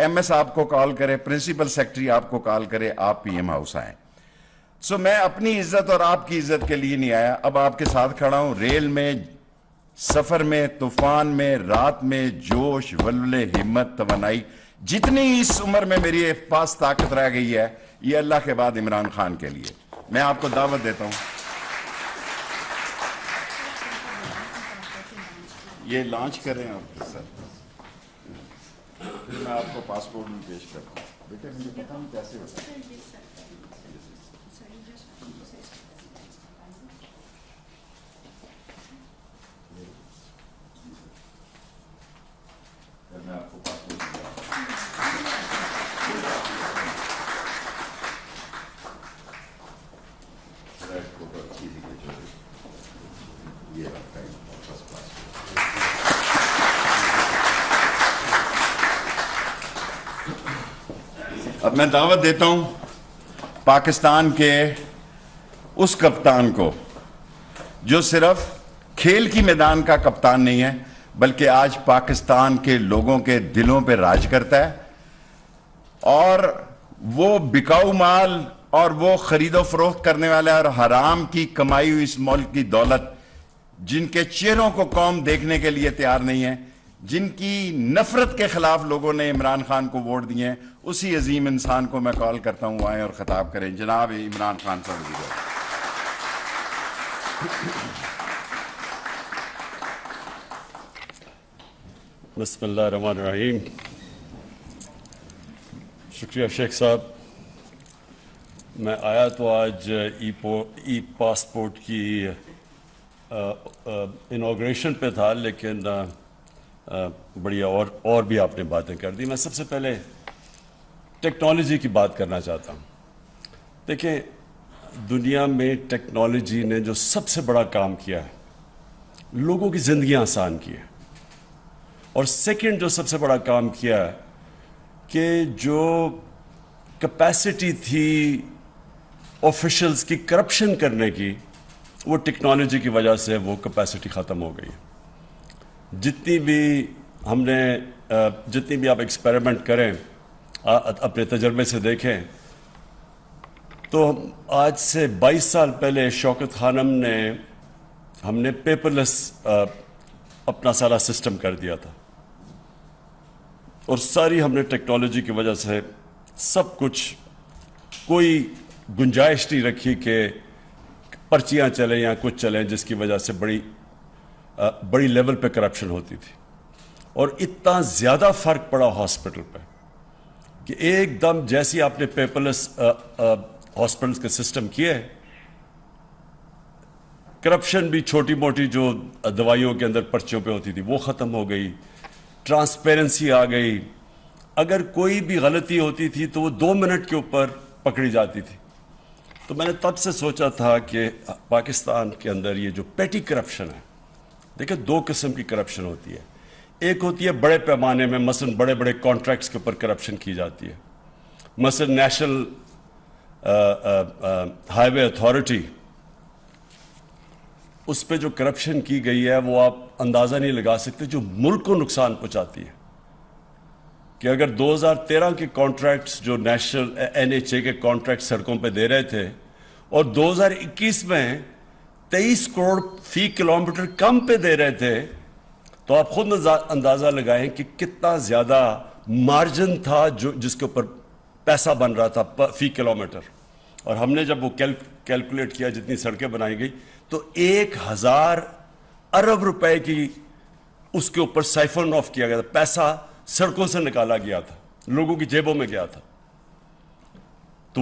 M S آپ کو کال کرے, پرنسپل سیکرٹری آپ کو کال کرے, آپ پی ایم ہاؤس آئیں. سو میں اپنی عزت اور آپ کی عزت کے لیے نہیں آیا, اب آپ کے ساتھ کھڑا ہوں. ریل میں, سفر میں, طوفان میں, رات میں, جوش, ولولے, ہمت, توانائی, جتنی اس عمر میں میری پاس طاقت رہ گئی ہے, یہ اللہ کے بعد عمران خان کے لیے. میں آپ کو دعوت دیتا ہوں. یہ لانچ کریں آپ سر, پھر میں آپ کو پاسپورٹ بھی پیش کرتا ہوں. بیٹے مجھے پتا ہوں کیسے ہوتا ہے. میں آپ کو پاسپورٹ یہ رکھتا ہے. اب میں دعوت دیتا ہوں پاکستان کے اس کپتان کو جو صرف کھیل کی میدان کا کپتان نہیں ہے, بلکہ آج پاکستان کے لوگوں کے دلوں پہ راج کرتا ہے. اور وہ بکاؤ مال اور وہ خرید و فروخت کرنے والے اور حرام کی کمائی ہوئی اس ملک کی دولت, جن کے چہروں کو قوم دیکھنے کے لیے تیار نہیں ہے, جن کی نفرت کے خلاف لوگوں نے عمران خان کو ووٹ دیے ہیں, اسی عظیم انسان کو میں کال کرتا ہوں آئیں اور خطاب کریں. جناب عمران خان صاحب. بسم اللہ الرحمن الرحیم. شکریہ شیخ صاحب. میں آیا تو آج ای پاسپورٹ کی انوگریشن پہ تھا, لیکن بڑی اور بھی آپ نے باتیں کر دی. میں سب سے پہلے ٹیکنالوجی کی بات کرنا چاہتا ہوں. دیکھیں, دنیا میں ٹیکنالوجی نے جو سب سے بڑا کام کیا ہے, لوگوں کی زندگیاں آسان کی ہے. اور سیکنڈ جو سب سے بڑا کام کیا ہے کہ جو کیپیسٹی تھی آفیشلز کی کرپشن کرنے کی, وہ ٹیکنالوجی کی وجہ سے وہ کیپیسٹی ختم ہو گئی. جتنی بھی آپ ایکسپیریمنٹ کریں, اپنے تجربے سے دیکھیں, تو آج سے 22 سال پہلے شوکت خانم نے ہم نے پیپر لیس اپنا سارا سسٹم کر دیا تھا, اور ساری ہم نے ٹیکنالوجی کی وجہ سے سب کچھ, کوئی گنجائش نہیں رکھی کہ پرچیاں چلیں یا کچھ چلیں, جس کی وجہ سے بڑی لیول پہ کرپشن ہوتی تھی. اور اتنا زیادہ فرق پڑا ہاسپٹل پہ کہ ایک دم جیسی آپ نے پیپر لیس ہاسپٹلس کے سسٹم کیے, کرپشن بھی چھوٹی موٹی جو دوائیوں کے اندر پرچیوں پہ ہوتی تھی وہ ختم ہو گئی, ٹرانسپیرنسی آ گئی. اگر کوئی بھی غلطی ہوتی تھی تو وہ 2 منٹ کے اوپر پکڑی جاتی تھی. تو میں نے تب سے سوچا تھا کہ پاکستان کے اندر یہ جو پیٹی کرپشن ہے, دیکھیں 2 قسم کی کرپشن ہوتی ہے. ایک ہوتی ہے بڑے پیمانے میں, مثلا بڑے بڑے کانٹریکٹس کے اوپر کرپشن کی جاتی ہے. مثلا نیشنل ہائی وے اتھارٹی, اس پہ جو کرپشن کی گئی ہے وہ آپ اندازہ نہیں لگا سکتے, جو ملک کو نقصان پہنچاتی ہے. کہ اگر 2013 کے کانٹریکٹس جو نیشنل NHA کے کانٹریکٹ سڑکوں پہ دے رہے تھے, اور 2021 میں 23 کروڑ فی کلومیٹر کم پہ دے رہے تھے, تو آپ خود اندازہ لگائیں کہ کتنا زیادہ مارجن تھا جس کے اوپر پیسہ بن رہا تھا فی کلومیٹر. اور ہم نے جب وہ کیلکولیٹ کیا جتنی سڑکیں بنائی گئی, تو 1000 ارب روپے کی اس کے اوپر سائفن آف کیا گیا تھا, پیسہ سڑکوں سے نکالا گیا تھا, لوگوں کی جیبوں میں گیا تھا. تو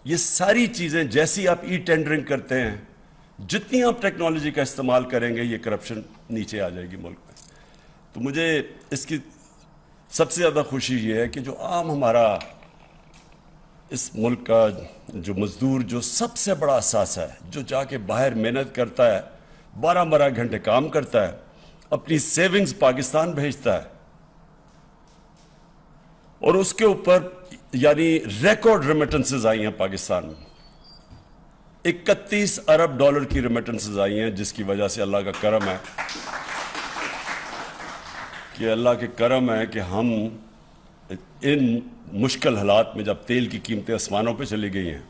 یہ ساری چیزیں جیسی آپ ای ٹینڈرنگ کرتے ہیں, جتنی آپ ٹیکنالوجی کا استعمال کریں گے, یہ کرپشن نیچے آ جائے گی ملک میں. تو مجھے اس کی سب سے زیادہ خوشی یہ ہے کہ جو عام ہمارا اس ملک کا جو مزدور, جو سب سے بڑا اثاثہ ہے, جو جا کے باہر محنت کرتا ہے, 12 گھنٹے کام کرتا ہے, اپنی سیونگز پاکستان بھیجتا ہے, اور اس کے اوپر یعنی ریکارڈ ریمیٹنسز آئی ہیں پاکستان میں. 31 ارب ڈالر کی ریمیٹنسز آئی ہیں, جس کی وجہ سے اللہ کا کرم ہے کہ ہم ان مشکل حالات میں جب تیل کی قیمتیں آسمانوں پہ چلی گئی ہیں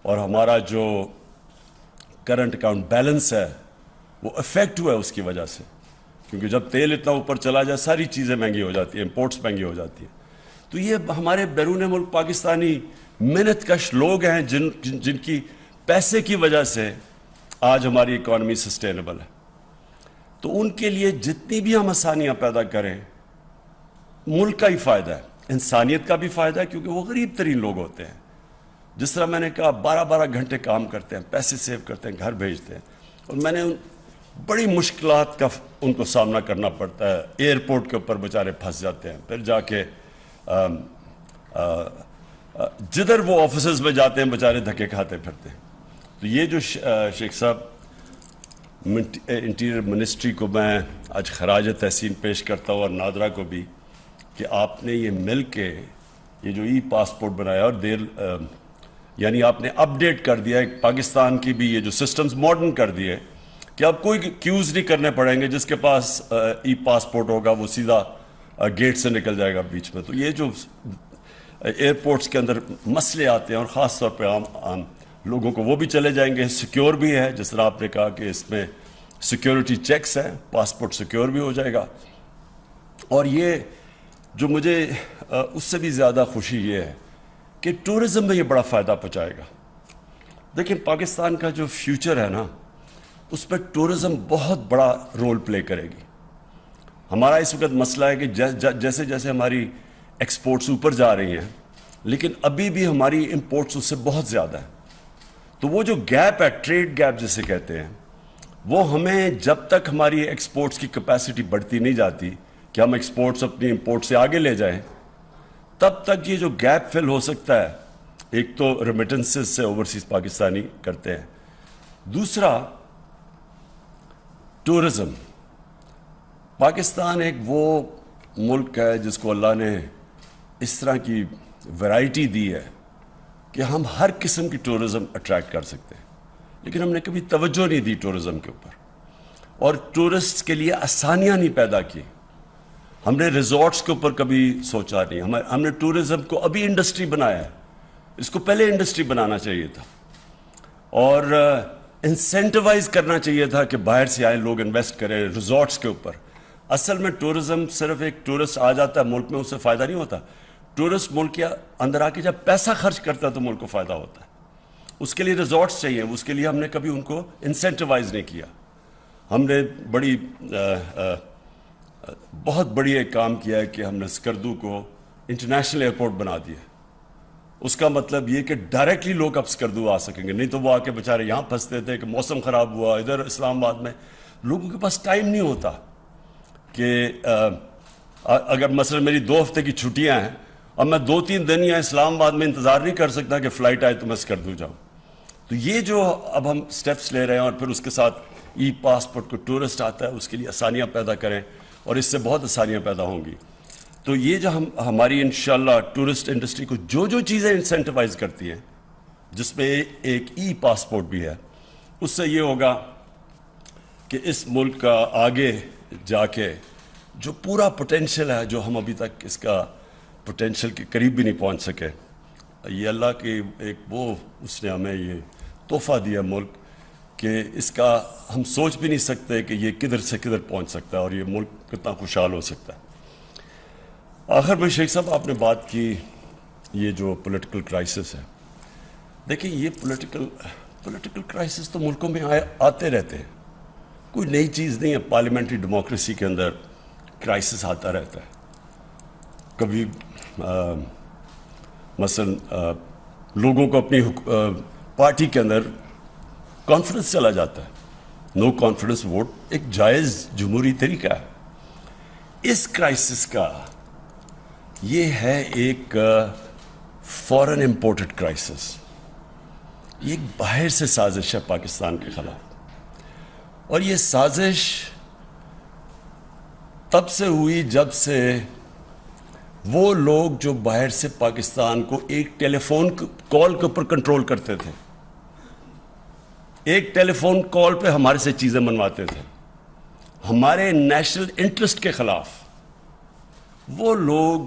اور ہمارا جو کرنٹ اکاؤنٹ بیلنس ہے وہ افیکٹ ہوا ہے اس کی وجہ سے، کیونکہ جب تیل اتنا اوپر چلا جائے ساری چیزیں مہنگی ہو جاتی ہیں، امپورٹس مہنگی ہو جاتی ہیں. تو یہ ہمارے بیرون ملک پاکستانی محنت کش لوگ ہیں جن کی پیسے کی وجہ سے آج ہماری اکانومی سسٹینیبل ہے. تو ان کے لیے جتنی بھی ہم آسانیاں پیدا کریں ملک کا ہی فائدہ ہے، انسانیت کا بھی فائدہ ہے، کیونکہ وہ غریب ترین لوگ ہوتے ہیں. جس طرح میں نے کہا 12 گھنٹے کام کرتے ہیں، پیسے سیو کرتے ہیں، گھر بھیجتے ہیں، اور میں نے بڑی مشکلات کا ان کو سامنا کرنا پڑتا ہے. ایئرپورٹ کے اوپر بیچارے پھنس جاتے ہیں، پھر جا کے جدھر وہ آفیسز میں جاتے ہیں بیچارے دھکے کھاتے پھرتے ہیں. تو یہ جو شیخ صاحب انٹیریئر منسٹری کو میں آج خراج تحسین پیش کرتا ہوں، اور نادرا کو بھی، کہ آپ نے یہ مل کے یہ جو ای پاسپورٹ بنایا اور یعنی آپ نے اپ ڈیٹ کر دیا پاکستان کی بھی یہ جو سسٹمز ماڈرن کر دیے کہ اب کوئی کیوز نہیں کرنے پڑیں گے. جس کے پاس ای پاسپورٹ ہوگا وہ سیدھا گیٹ سے نکل جائے گا بیچ میں. تو یہ جو ایئرپورٹس کے اندر مسئلے آتے ہیں اور خاص طور پہ عام لوگوں کو، وہ بھی چلے جائیں گے. سیکیور بھی ہے، جس طرح آپ نے کہا کہ اس میں سیکیورٹی چیکس ہیں، پاسپورٹ سیکیور بھی ہو جائے گا. اور یہ جو مجھے اس سے بھی زیادہ خوشی یہ ہے کہ ٹورزم میں یہ بڑا فائدہ پہنچائے گا. دیکھیں پاکستان کا جو فیوچر ہے نا، اس پہ ٹورزم بہت بڑا رول پلے کرے گی. ہمارا اس وقت مسئلہ ہے کہ جیسے جیسے ہماری ایکسپورٹس اوپر جا رہی ہیں، لیکن ابھی بھی ہماری امپورٹس اس سے بہت زیادہ ہے. تو وہ جو گیپ ہے، ٹریڈ گیپ جسے کہتے ہیں، وہ ہمیں جب تک ہماری ایکسپورٹس کی کیپیسٹی بڑھتی نہیں جاتی کہ ہم ایکسپورٹس اپنی امپورٹ سے آگے لے جائیں، تب تک یہ جو گیپ فل ہو سکتا ہے. ایک تو ریمیٹنسز سے اوورسیز پاکستانی کرتے ہیں، دوسرا ٹورزم. پاکستان ایک وہ ملک ہے جس کو اللہ نے اس طرح کی ویرائٹی دی ہے کہ ہم ہر قسم کی ٹورزم اٹریکٹ کر سکتے ہیں، لیکن ہم نے کبھی توجہ نہیں دی ٹورزم کے اوپر، اور ٹورسٹ کے لیے آسانیاں نہیں پیدا کی. ہم نے ریزورٹس کے اوپر کبھی سوچا نہیں. ہم نے ٹورزم کو ابھی انڈسٹری بنایا ہے، اس کو پہلے انڈسٹری بنانا چاہیے تھا، اور انسینٹیوائز کرنا چاہیے تھا کہ باہر سے آئے لوگ انویسٹ کریں ریزورٹس کے اوپر. اصل میں ٹورزم صرف ایک ٹورسٹ آ جاتا ہے ملک میں، اس سے فائدہ نہیں ہوتا. ٹورسٹ ملک کے اندر آ کے جب پیسہ خرچ کرتا ہے تو ملک کو فائدہ ہوتا ہے. اس کے لیے ریزورٹس چاہیے، اس کے لیے ہم نے کبھی ان کو انسینٹیوائز نہیں کیا. ہم نے بہت بڑی ایک کام کیا ہے کہ ہم نے اسکردو کو انٹرنیشنل ایئرپورٹ بنا دیا. اس کا مطلب یہ کہ ڈائریکٹلی لوگ اب اسکردو آ سکیں گے، نہیں تو وہ آ کے بیچارے یہاں پھنستے تھے کہ موسم خراب ہوا ادھر اسلام آباد میں. لوگوں کے پاس ٹائم نہیں ہوتا کہ اگر مثلا میری 2 ہفتے کی چھٹیاں ہیں اور میں 2-3 دن یا اسلام آباد میں انتظار نہیں کر سکتا کہ فلائٹ آئے تو میں اسکردو جاؤں. تو یہ جو اب ہم سٹیپس لے رہے ہیں، اور پھر اس کے ساتھ ای پاسپورٹ کو ٹورسٹ آتا ہے اس کے لیے آسانیاں پیدا کریں، اور اس سے بہت آسانیاں پیدا ہوں گی. تو یہ جو ہماری انشاءاللہ ٹورسٹ انڈسٹری کو جو چیزیں انسینٹیوائز کرتی ہیں، جس میں ایک ای پاسپورٹ بھی ہے، اس سے یہ ہوگا کہ اس ملک کا آگے جا کے جو پورا پوٹینشیل ہے، جو ہم ابھی تک اس کا پوٹینشیل کے قریب بھی نہیں پہنچ سکے، یہ اللہ کی اس نے ہمیں یہ تحفہ دیا ملک کہ اس کا ہم سوچ بھی نہیں سکتے کہ یہ کدھر سے کدھر پہنچ سکتا ہے اور یہ ملک کتنا خوشحال ہو سکتا ہے. آخر میں شیخ صاحب آپ نے بات کی یہ جو پولیٹیکل کرائسس ہے. دیکھیں یہ پولیٹیکل کرائسس تو ملکوں میں آتے رہتے ہیں، کوئی نئی چیز نہیں ہے. پارلیمنٹری ڈیموکریسی کے اندر کرائسس آتا رہتا ہے. کبھی مثلا لوگوں کو اپنی پارٹی کے اندر کانفیڈنس چلا جاتا ہے. نو کانفیڈنس ووٹ ایک جائز جمہوری طریقہ ہے. اس کرائسس کا یہ ہے ایک فورن امپورٹڈ کرائسس. یہ ایک باہر سے سازش ہے پاکستان کے خلاف، اور یہ سازش تب سے ہوئی جب سے وہ لوگ جو باہر سے پاکستان کو ایک ٹیلی فون کال کے اوپر کنٹرول کرتے تھے، ایک ٹیلی فون کال پہ ہمارے سے چیزیں منواتے تھے ہمارے نیشنل انٹرسٹ کے خلاف، وہ لوگ